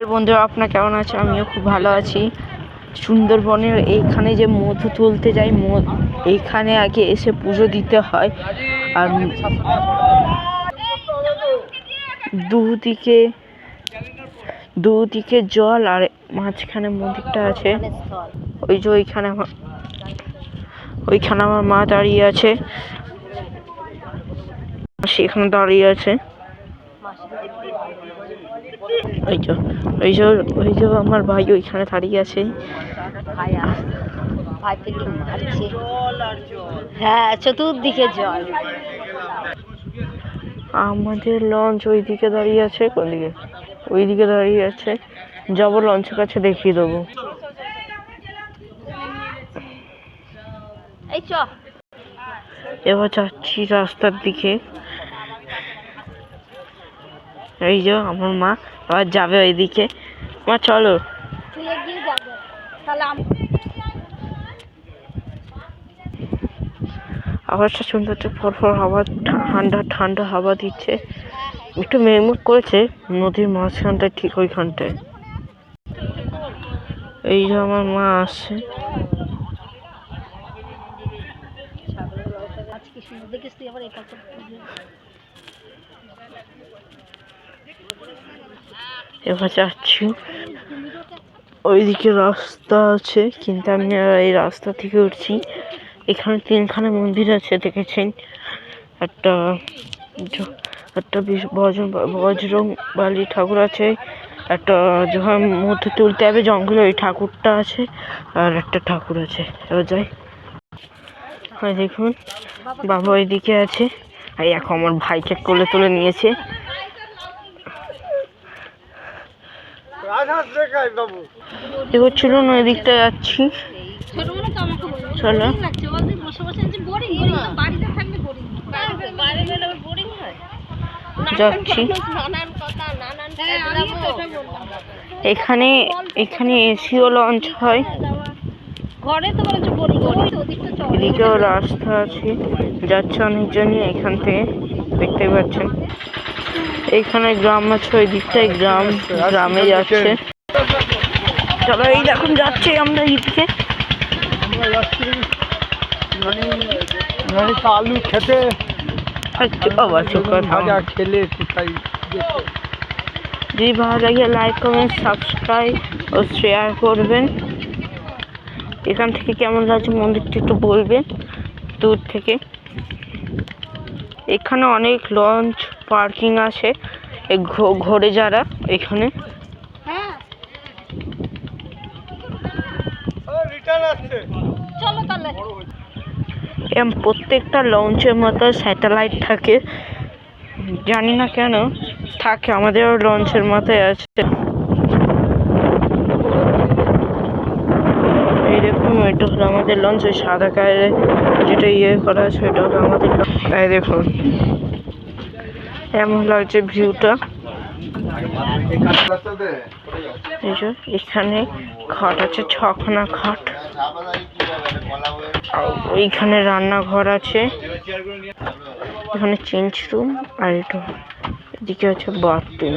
বন্ধুরা, আপনারা কেমন আছে? আমিও খুব ভালো আছি। সুন্দরবনের এইখানে যে মধু তুলতে যাই, এইখানে আগে এসে পুজো দিতে হয়। আর দুদিকে জল, আর মাঝখানে মন্দিরটা আছে। ওই যে ওইখানে আমার মা দাঁড়িয়ে আছে, সেখানে দাঁড়িয়ে আছে। ওই যে আমার ভাই ওইখানে দাঁড়িয়ে আছে। হ্যাঁ, চতুর্দিকে জল। আমাদের লঞ্চ ওইদিকে দাঁড়িয়ে আছে। কোন দিকে? ওইদিকে দাঁড়িয়ে আছে। যাবো লঞ্চের কাছে, দেখিয়ে দেবো। এবার যাচ্ছি রাস্তার দিকে। এই যে আমার মা আবার যাবে ওইদিকে। মা চলো। আওয়াজটা শুনতে হচ্ছে, ফরফর হাওয়া, ঠান্ডা ঠান্ডা হাওয়া দিচ্ছে। একটু মেঘমুখ করেছে নদীর মাঝখানটায়, ঠিক ওইখানটায়। এই যে আমার মা আসছে। এবার যাচ্ছি, ওইদিকে রাস্তা আছে, কিন্তু আমি এই রাস্তা থেকে উঠছি। এখানে তিনখানা মন্দির আছে, দেখেছেন? একটা বজরং বালি ঠাকুর আছে, একটা যখন মধ্যে তুলতে হবে জঙ্গলে ওই ঠাকুরটা আছে, আর একটা ঠাকুর আছে। এবার যাই। হ্যাঁ, দেখুন বাবা ওইদিকে আছে। আর এখন আমার ভাইকে কোলে তুলে নিয়েছে। এবার চলুন ওই দিকটা যাচ্ছি। চলো যাচ্ছি। এখানে এসিও লঞ্চ হয়। এদিকেও রাস্তা আছে, যাচ্ছে অনেকজনই এখান থেকে, দেখতে পাচ্ছেন। এইখানে গ্রাম আছে, ওই দিকটায় গ্রামে যাচ্ছে। চলো, এই দেখুন যাচ্ছে আমরা এইদিকে। আলু খেতে খেলে যদি ভালো লাগে লাইক কমেন্ট সাবস্ক্রাইব ও শেয়ার করবেন। এখান থেকে কেমন লাগছে মন্দিরটা একটু বলবেন দূর থেকে। এখানে অনেক লঞ্চ পার্কিং আছে, ঘোরে যারা এখানে। প্রত্যেকটা লঞ্চের মতো স্যাটেলাইট থাকে, জানি না কেন থাকে, আমাদেরও লঞ্চের মতোই আছে। এই দেখুন, এটা হলো আমাদের লঞ্চ। ওই সাদা কালারে যেটা করা আছে, এটা হলো আমাদের লঞ্চ। এই দেখুন এমন লাগছে ভিউটা। এখানে খাট আছে, 6খানা খাট। ওইখানে রান্নাঘর আছে, এখানে চেঞ্জ রুম, আর এদিকে আছে বাথরুম।